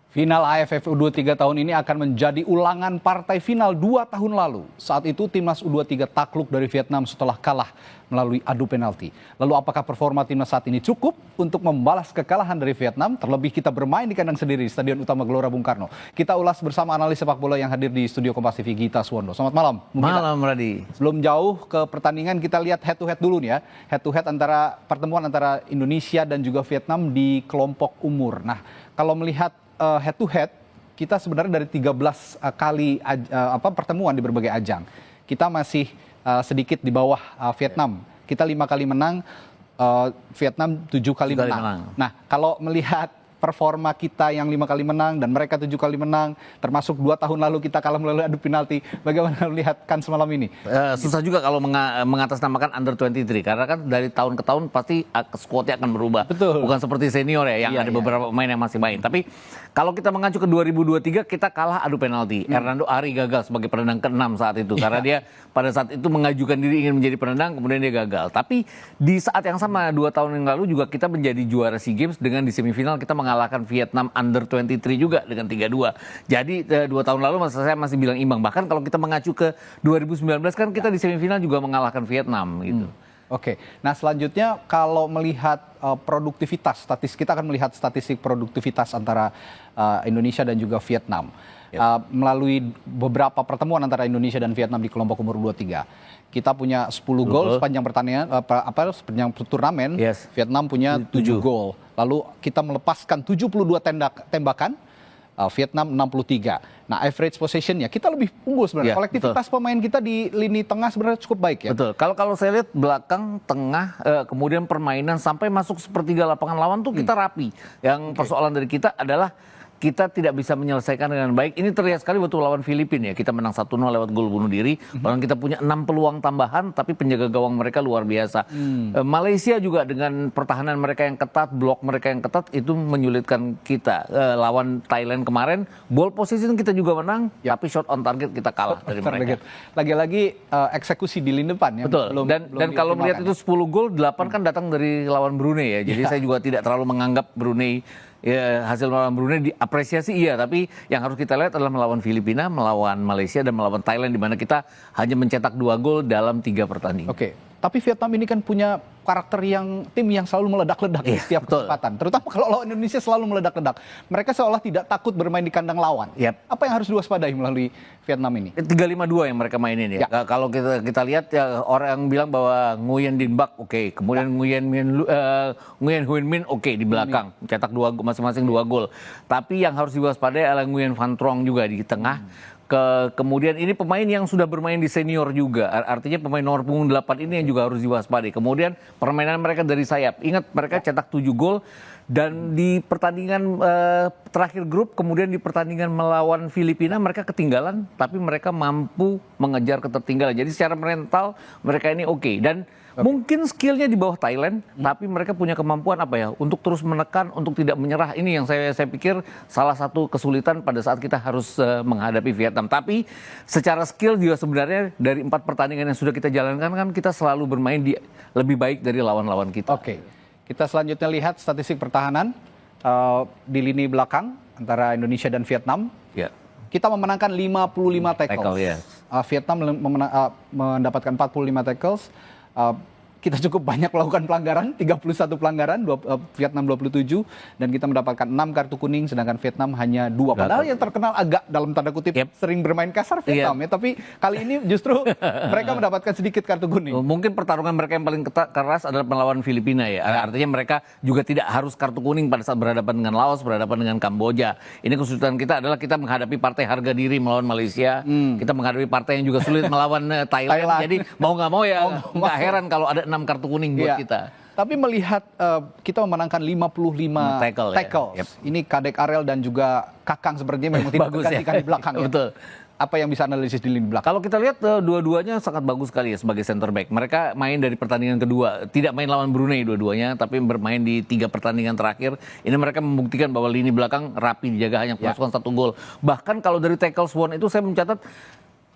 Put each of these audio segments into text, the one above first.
Final AFF U23 tahun ini akan menjadi ulangan partai final 2 tahun lalu. Saat itu timnas U23 takluk dari Vietnam setelah kalah melalui adu penalti. Lalu apakah performa timnas saat ini cukup untuk membalas kekalahan dari Vietnam? Terlebih kita bermain di kandang sendiri di Stadion Utama Gelora Bung Karno. Kita ulas bersama analis sepak bola yang hadir di studio Kompas TV, Gita Suwondo. Selamat malam. Malam, Radi. Sebelum jauh ke pertandingan, kita lihat head to head dulu nih ya. Head to head antara pertemuan antara Indonesia dan juga Vietnam di kelompok umur. Nah, kalau melihat head to head, kita sebenarnya dari 13 kali pertemuan di berbagai ajang. Kita masih sedikit di bawah Vietnam. Kita 5 kali menang, Vietnam 7 kali menang. Nah, kalau melihat performa kita yang 5 kali menang dan mereka 7 kali menang, termasuk 2 tahun lalu kita kalah melalui adu penalti. Bagaimana melihat kan semalam ini? Susah juga kalau mengatasnamakan under 23, karena kan dari tahun ke tahun pasti skuadnya akan berubah. Betul. Bukan seperti senior ya, yang ada beberapa pemain yang masih main. Tapi kalau kita mengacu ke 2023, kita kalah adu penalti. Hernando Ari gagal sebagai penendang ke-6 saat itu. Karena dia pada saat itu mengajukan diri ingin menjadi penendang, kemudian dia gagal. Tapi di saat yang sama, 2 tahun yang lalu juga kita menjadi juara SEA Games dengan di semifinal kita mengalahkan Vietnam under 23 juga dengan 3-2. Jadi 2 tahun lalu saya masih bilang imbang. Bahkan kalau kita mengacu ke 2019 kan kita di semifinal juga mengalahkan Vietnam gitu. Oke, nah selanjutnya kalau melihat produktivitas, kita akan melihat statistik produktivitas antara Indonesia dan juga Vietnam. Melalui beberapa pertemuan antara Indonesia dan Vietnam di kelompok umur 23. Kita punya 10 gol sepanjang pertandingan, sepanjang turnamen. Vietnam punya 7 gol. Lalu kita melepaskan 72 tembakan, Vietnam 63. Nah, average possession-nya kita lebih unggul sebenarnya. Kolektivitas pemain kita di lini tengah sebenarnya cukup baik ya. Betul. Kalau saya lihat belakang, tengah, kemudian permainan sampai masuk sepertiga lapangan lawan tuh kita rapi. Yang persoalan dari kita adalah kita tidak bisa menyelesaikan dengan baik. Ini terlihat sekali waktu lawan Filipina ya. Kita menang 1-0 lewat gol bunuh diri. Padahal kita punya 6 peluang tambahan, tapi penjaga gawang mereka luar biasa. Malaysia juga dengan pertahanan mereka yang ketat, blok mereka yang ketat, itu menyulitkan kita. Lawan Thailand kemarin, ball position kita juga menang, tapi shot on target kita kalah dari mereka. Lagi-lagi eksekusi di lini depan. Betul. Dan kalau melihat itu 10 gol, 8 kan datang dari lawan Brunei ya. Jadi saya juga tidak terlalu menganggap Brunei, ya, hasil melawan Brunei diapresiasi iya, tapi yang harus kita lihat adalah melawan Filipina, melawan Malaysia, dan melawan Thailand, di mana kita hanya mencetak 2 gol dalam 3 pertandingan. Oke, tapi Vietnam ini kan punya karakter tim yang selalu meledak-ledak di setiap kesempatan. Terutama kalau lawan Indonesia selalu meledak-ledak. Mereka seolah tidak takut bermain di kandang lawan. Apa yang harus diwaspadai melalui Vietnam ini? 3-5-2 yang mereka mainin ya. Kalau kita lihat ya, orang yang bilang bahwa Nguyen Dinh Bak oke, kemudian Nguyen Huyen Min oke di belakang, cetak masing-masing 2 gol. Tapi yang harus diwaspadai adalah Nguyen Van Trong juga di tengah. Kemudian ini pemain yang sudah bermain di senior juga, artinya pemain nomor punggung 8 ini yang juga harus diwaspadai. Kemudian permainan mereka dari sayap, ingat mereka cetak 7 gol, dan di pertandingan terakhir grup, kemudian di pertandingan melawan Filipina mereka ketinggalan, tapi mereka mampu mengejar ketertinggalan. Jadi secara mental mereka ini oke. Dan mungkin skillnya di bawah Thailand, tapi mereka punya kemampuan untuk terus menekan, untuk tidak menyerah. Ini yang saya pikir salah satu kesulitan pada saat kita harus menghadapi Vietnam. Tapi secara skill juga sebenarnya dari 4 pertandingan yang sudah kita jalankan kan kita selalu bermain lebih baik dari lawan-lawan kita. Oke, kita selanjutnya lihat statistik pertahanan di lini belakang antara Indonesia dan Vietnam. Kita memenangkan 55 tackles. Vietnam mendapatkan 45 tackles. Kita cukup banyak melakukan pelanggaran, 31 pelanggaran, Vietnam 27, dan kita mendapatkan 6 kartu kuning, sedangkan Vietnam hanya 2. Padahal yang terkenal agak dalam tanda kutip sering bermain kasar Vietnam ya, tapi kali ini justru mereka mendapatkan sedikit kartu kuning. Mungkin pertarungan mereka yang paling keras adalah melawan Filipina ya. Artinya mereka juga tidak harus kartu kuning pada saat berhadapan dengan Laos, berhadapan dengan Kamboja. Ini kesulitan kita adalah kita menghadapi partai harga diri melawan Malaysia, kita menghadapi partai yang juga sulit melawan Thailand. Jadi mau nggak mau ya nggak heran kalau ada 6 kartu kuning buat kita. Tapi melihat kita memenangkan 55 tackle. Ini Kadek Arel dan juga Kakang sepertinya memang tidak tergantikan di belakang. Betul. Apa yang bisa analisis di lini belakang? Kalau kita lihat dua-duanya sangat bagus sekali ya sebagai center back. Mereka main dari pertandingan kedua, tidak main lawan Brunei dua-duanya, tapi bermain di 3 pertandingan terakhir. Ini mereka membuktikan bahwa lini belakang rapi dijaga, hanya memasukkan 1 gol. Bahkan kalau dari tackle Swan itu saya mencatat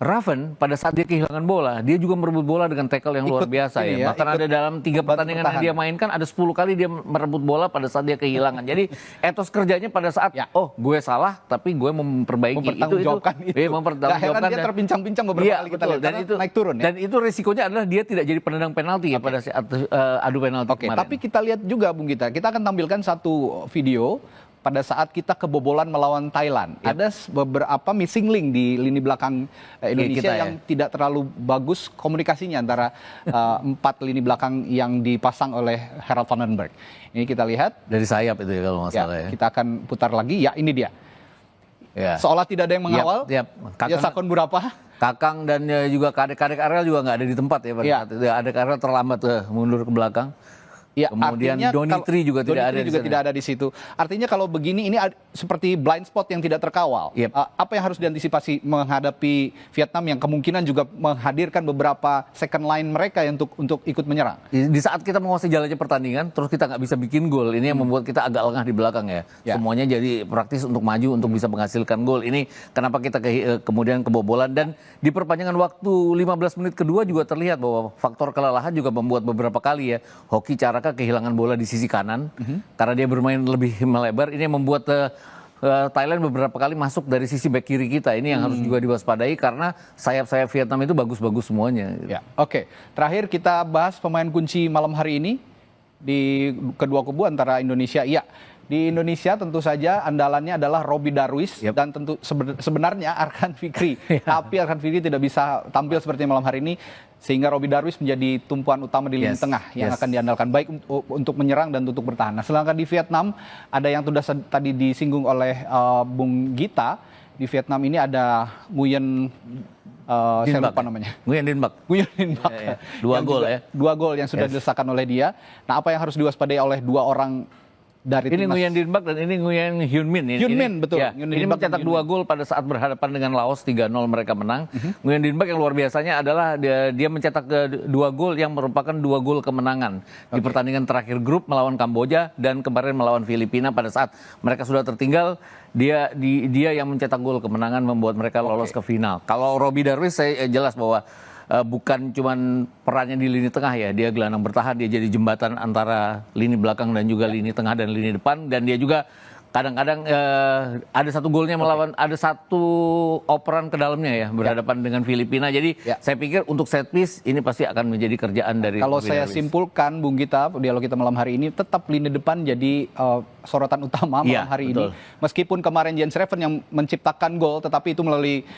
Raven pada saat dia kehilangan bola, dia juga merebut bola dengan tackle yang luar biasa ya. Bahkan ada dalam 3 pertandingan yang dia mainkan, ada 10 kali dia merebut bola pada saat dia kehilangan. Jadi etos kerjanya pada saat, oh gue salah, tapi gue memperbaiki. Mempertanggungjawabkan itu. Mempertanggungjawabkan. Gak heran dia terpincang-pincang beberapa kali kita lihat. Dan itu naik turun ya. Dan itu risikonya adalah dia tidak jadi penendang penalti ya pada saat adu penalti kemarin. Tapi kita lihat juga Bung Gita, kita akan tampilkan satu video pada saat kita kebobolan melawan Thailand. Ada beberapa missing link di lini belakang Indonesia kita, yang tidak terlalu bagus komunikasinya antara 4 lini belakang yang dipasang oleh Harold van den Berg. Ini kita lihat. Dari sayap itu ya kalau nggak salah ya. Kita akan putar lagi, ya ini dia. Ya. Seolah tidak ada yang mengawal. Ya Sakon berapa? Kakang dan juga kadek-kadek Ariel juga nggak ada di tempat ya pada saat itu. Adek Ariel terlambat mundur ke belakang. Ya, kemudian Donitri juga tidak ada di situ. Artinya kalau begini ini seperti blind spot yang tidak terkawal. Yep. Apa yang harus diantisipasi menghadapi Vietnam yang kemungkinan juga menghadirkan beberapa second line mereka untuk ikut menyerang? Di saat kita menguasai jalannya pertandingan, terus kita nggak bisa bikin gol, ini yang membuat kita agak lengah di belakang ya. Semuanya jadi praktis untuk maju untuk bisa menghasilkan gol. Ini kenapa kita kemudian kebobolan, dan di perpanjangan waktu 15 menit kedua juga terlihat bahwa faktor kelelahan juga membuat beberaka kali ya Hoki Caraka kehilangan bola di sisi kanan karena dia bermain lebih melebar. Ini yang membuat Thailand beberapa kali masuk dari sisi bek kiri kita. Ini yang harus juga diwaspadai karena sayap-sayap Vietnam itu bagus-bagus semuanya. Ya, oke. Terakhir kita bahas pemain kunci malam hari ini di kedua kubu antara Indonesia. Ya, di Indonesia tentu saja andalannya adalah Robbie Darwish dan tentu sebenarnya Arkan Fikri. Tapi Arkan Fikri tidak bisa tampil seperti malam hari ini sehingga Robbie Darwish menjadi tumpuan utama di lini tengah yang akan diandalkan baik untuk menyerang dan untuk bertahan. Nah, sedangkan di Vietnam ada yang sudah tadi disinggung oleh Bung Gita. Di Vietnam ini ada Nguyen saya lupa namanya. Nguyen Dinh Bak. Nguyen Dinh Bak. Dua gol yang sudah dilesakan oleh dia. Nah, apa yang harus diwaspadai oleh dua orang dari ini Nguyen Dinh Bak dan ini Nguyen Huynh Min. Huynh Min, betul. Ya, ini mencetak 2 gol pada saat berhadapan dengan Laos 3-0 mereka menang. Nguyen Dinh Bak yang luar biasanya adalah dia mencetak 2 gol yang merupakan 2 gol kemenangan di pertandingan terakhir grup melawan Kamboja dan kemarin melawan Filipina pada saat mereka sudah tertinggal. Dia yang mencetak gol kemenangan membuat mereka lolos ke final. Kalau Robbie Darwish saya jelas bahwa bukan cuman perannya di lini tengah ya, dia gelandang bertahan, dia jadi jembatan antara lini belakang dan juga lini tengah dan lini depan, dan dia juga kadang-kadang ada satu golnya melawan, ada satu operan ke dalamnya ya, berhadapan dengan Filipina. Jadi saya pikir untuk set piece ini pasti akan menjadi kerjaan dari kalau saya simpulkan Bung Gita, dialog kita malam hari ini tetap lini depan jadi sorotan utama malam hari ini. Meskipun kemarin Jens Reven yang menciptakan gol, tetapi itu melalui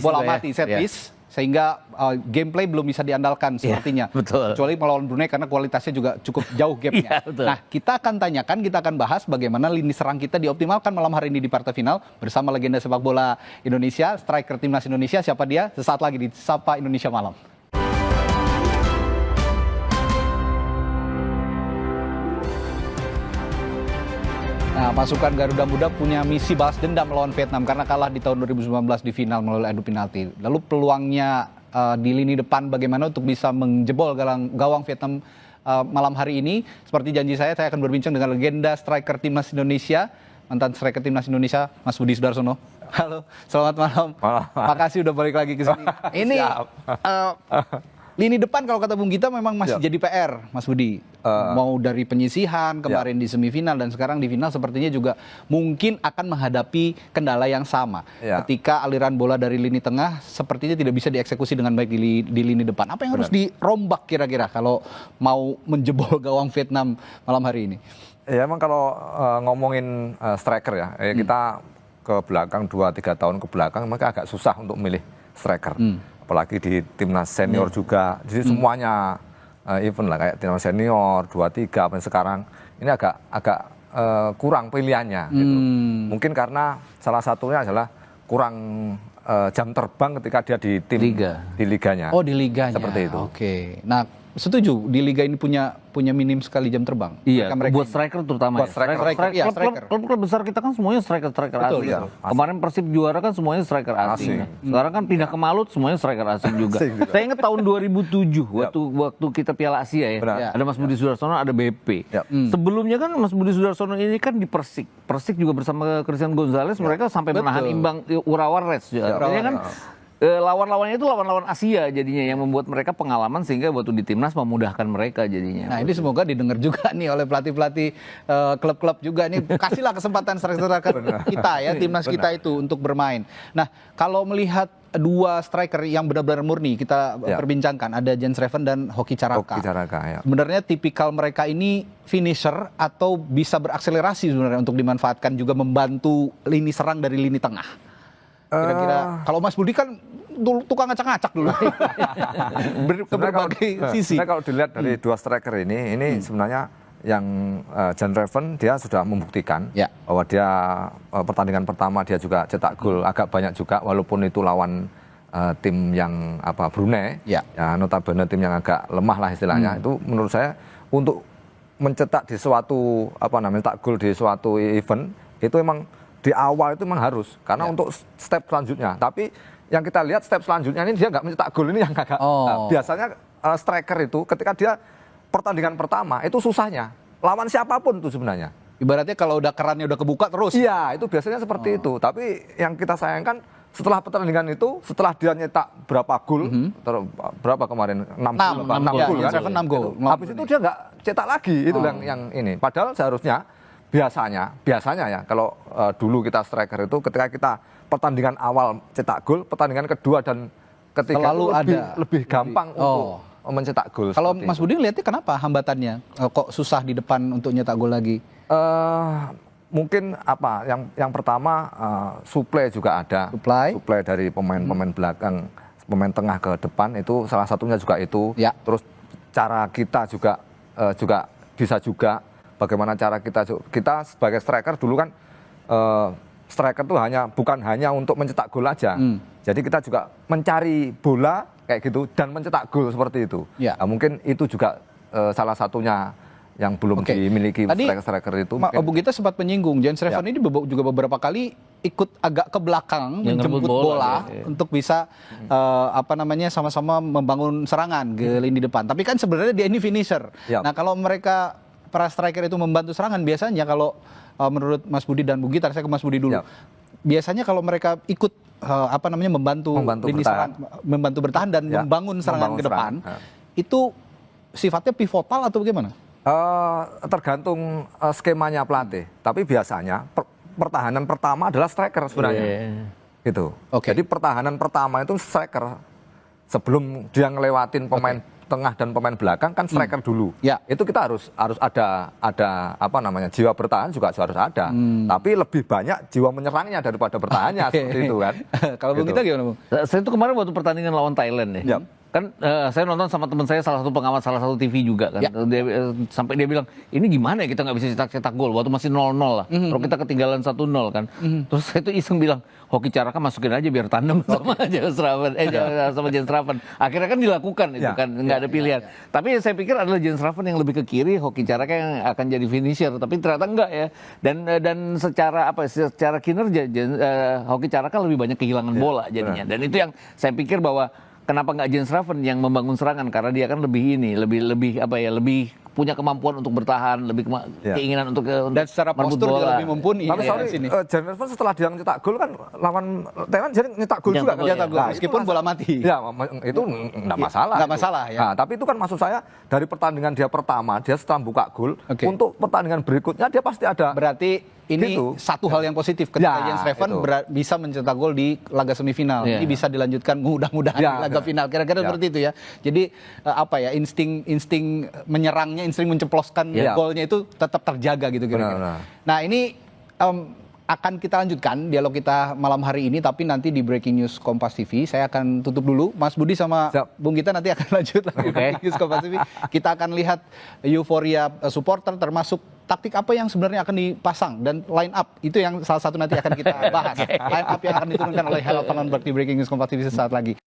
bola mati, set piece. Sehingga gameplay belum bisa diandalkan sepertinya. Kecuali melawan Brunei karena kualitasnya juga cukup jauh gapnya. Nah, kita akan tanyakan, kita akan bahas bagaimana lini serang kita dioptimalkan malam hari ini di partai final bersama legenda sepak bola Indonesia, striker timnas Indonesia. Siapa dia? Sesaat lagi di Sapa Indonesia Malam. Nah, pasukan Garuda Muda punya misi balas dendam melawan Vietnam karena kalah di tahun 2019 di final melalui adu penalti. Lalu peluangnya di lini depan bagaimana untuk bisa menjebol gawang Vietnam malam hari ini? Seperti janji saya akan berbincang dengan legenda striker timnas Indonesia, mantan striker timnas Indonesia, Mas Budi Sudarsono. Halo, selamat malam. Makasih udah balik lagi ke sini. Ini lini depan kalau kata Bung Gita memang masih jadi PR, Mas Budi. Mau dari penyisihan kemarin di semifinal dan sekarang di final sepertinya juga mungkin akan menghadapi kendala yang sama. Ketika aliran bola dari lini tengah sepertinya tidak bisa dieksekusi dengan baik di lini depan. Apa yang harus dirombak kira-kira kalau mau menjebol gawang Vietnam malam hari ini? Ya emang kalau ngomongin striker ya, kita ke belakang 2-3 tahun ke belakang maka agak susah untuk memilih striker. Apalagi di timnas senior juga, jadi semuanya event lah kayak timnas senior 2-3 sampai sekarang ini agak kurang pilihannya. Gitu. Mungkin karena salah satunya adalah kurang jam terbang ketika dia di tim di liganya. Oh, di liganya. Seperti itu. Oke. Nah, setuju di liga ini punya minim sekali jam terbang. Iya, buat striker terutama. Buat striker. Klub besar kita kan semuanya striker asing. Iya. Kemarin Persib juara kan semuanya striker asing. Sekarang kan pindah ke Malut semuanya striker asing juga. Saya ingat tahun 2007 waktu kita Piala Asia ya. Ada Mas Budi Sudarsono, ada BP. Sebelumnya kan Mas Budi Sudarsono ini kan di Persik. Persik juga bersama Christian Gonzalez mereka sampai menahan imbang Urawa Reds. Artinya kan lawan-lawannya itu lawan-lawan Asia jadinya yang membuat mereka pengalaman sehingga waktu di timnas memudahkan mereka jadinya. Nah ini semoga didengar juga nih oleh pelatih-pelatih klub-klub juga nih, kasihlah kesempatan striker-striker kita ya, timnas kita itu untuk bermain. Nah kalau melihat dua striker yang benar-benar murni kita perbincangkan, ada Jens Reven dan Hoki Caraka. Ya. Sebenarnya tipikal mereka ini finisher atau bisa berakselerasi sebenarnya untuk dimanfaatkan juga membantu lini serang dari lini tengah. Kira-kira kalau Mas Budi kan tukang ngacak-ngacak dulu ke berbagai sisi. Kalau dilihat dari dua striker ini sebenarnya yang Jens Reven dia sudah membuktikan bahwa dia pertandingan pertama dia juga cetak gol agak banyak juga, walaupun itu lawan tim yang Brunei, ya notabene tim yang agak lemah lah istilahnya. Itu menurut saya untuk mencetak di suatu cetak gol di suatu event itu emang di awal itu memang harus, karena untuk step selanjutnya. Tapi yang kita lihat step selanjutnya ini dia nggak mencetak gol, ini yang agak biasanya striker itu ketika dia pertandingan pertama itu susahnya lawan siapapun tuh sebenarnya. Ibaratnya kalau udah kerannya udah kebuka terus. Iya, itu biasanya seperti itu. Tapi yang kita sayangkan setelah pertandingan itu, setelah dia nyetak berapa gol, berapa kemarin 6 gol kan? 6 gol. Habis itu dia nggak cetak lagi, itu yang ini. Padahal seharusnya biasanya ya kalau dulu kita striker itu ketika kita pertandingan awal cetak gol, pertandingan kedua dan ketiga selalu lebih gampang untuk mencetak gol. Kalau Mas Budi lihatnya kenapa hambatannya kok susah di depan untuk nyetak gol lagi? Mungkin yang pertama suplai juga ada. Suplai dari pemain-pemain belakang, pemain tengah ke depan itu salah satunya juga itu. Ya. Terus cara kita juga bisa juga bagaimana cara kita sebagai striker dulu kan striker itu bukan hanya untuk mencetak gol aja. Jadi kita juga mencari bola kayak gitu dan mencetak gol seperti itu. Ya. Nah, mungkin itu juga salah satunya yang belum dimiliki striker-striker itu. Bung Gita sempat menyinggung Jens Reven ini juga beberapa kali ikut agak ke belakang menjemput bola untuk bisa sama-sama membangun serangan ke lini depan. Tapi kan sebenarnya dia ini finisher. Nah kalau mereka para striker itu membantu serangan, biasanya kalau menurut Mas Budi dan Bung Gita, saya ke Mas Budi dulu. Biasanya kalau mereka ikut membantu lini serang, membantu bertahan dan membangun serangan ke depan, itu sifatnya pivotal atau bagaimana? Tergantung skemanya pelatih. Tapi biasanya pertahanan pertama adalah striker sebenarnya. Gitu. Jadi pertahanan pertama itu striker. Sebelum dia ngelewatin pemain tengah dan pemain belakang kan striker dulu. Itu kita harus ada jiwa bertahan juga harus ada. Tapi lebih banyak jiwa menyerangnya daripada bertahannya seperti itu kan. Kalau Bung Gita gimana, Bung? Saya itu kemarin waktu pertandingan lawan Thailand ya. Kan saya nonton sama teman saya, salah satu pengamat salah satu TV juga kan. Sampai dia bilang, ini gimana ya kita nggak bisa cetak gol waktu masih 0-0 lah. Kalau kita ketinggalan 1-0 kan. Terus saya tuh iseng bilang, Hoki Caraka masukin aja biar tandem sama Jens Reven. Sama Jens Reven. Akhirnya kan dilakukan itu kan, nggak ada pilihan. Tapi saya pikir adalah Jens Reven yang lebih ke kiri, Hoki Caraka yang akan jadi finisher. Tapi ternyata enggak ya. Dan secara kinerja Hoki Caraka lebih banyak kehilangan bola jadinya. Dan itu yang saya pikir bahwa kenapa nggak Jens Reven yang membangun serangan, karena dia kan lebih punya kemampuan untuk bertahan, lebih keinginan untuk dan secara postur juga lebih mumpuni. Tapi Jens Reven setelah dia nyetak gol kan lawan Thailand jadi nyetak gol juga kan. Meskipun bola mati. Ya, itu enggak masalah. Enggak masalah ya. Nah, tapi itu kan maksud saya dari pertandingan dia pertama dia setelah buka gol, untuk pertandingan berikutnya dia pasti ada. Berarti ini satu hal yang positif ketika Jens Reven bisa mencetak gol di laga semifinal. Ini bisa dilanjutkan mudah-mudahan di laga final. Kira-kira seperti itu ya. Jadi insting menyerangnya, insting menceploskan golnya itu tetap terjaga gitu kira-kira. Nah ini akan kita lanjutkan dialog kita malam hari ini, tapi nanti di Breaking News Kompas TV. Saya akan tutup dulu. Mas Budi sama Bung Gita nanti akan lanjut lagi Breaking News Kompas TV. Kita akan lihat euforia supporter, termasuk taktik apa yang sebenarnya akan dipasang dan line up. Itu yang salah satu nanti akan kita bahas. Line up yang akan diturunkan oleh Harold Van Lonberg di Breaking News Kompas TV sesaat lagi.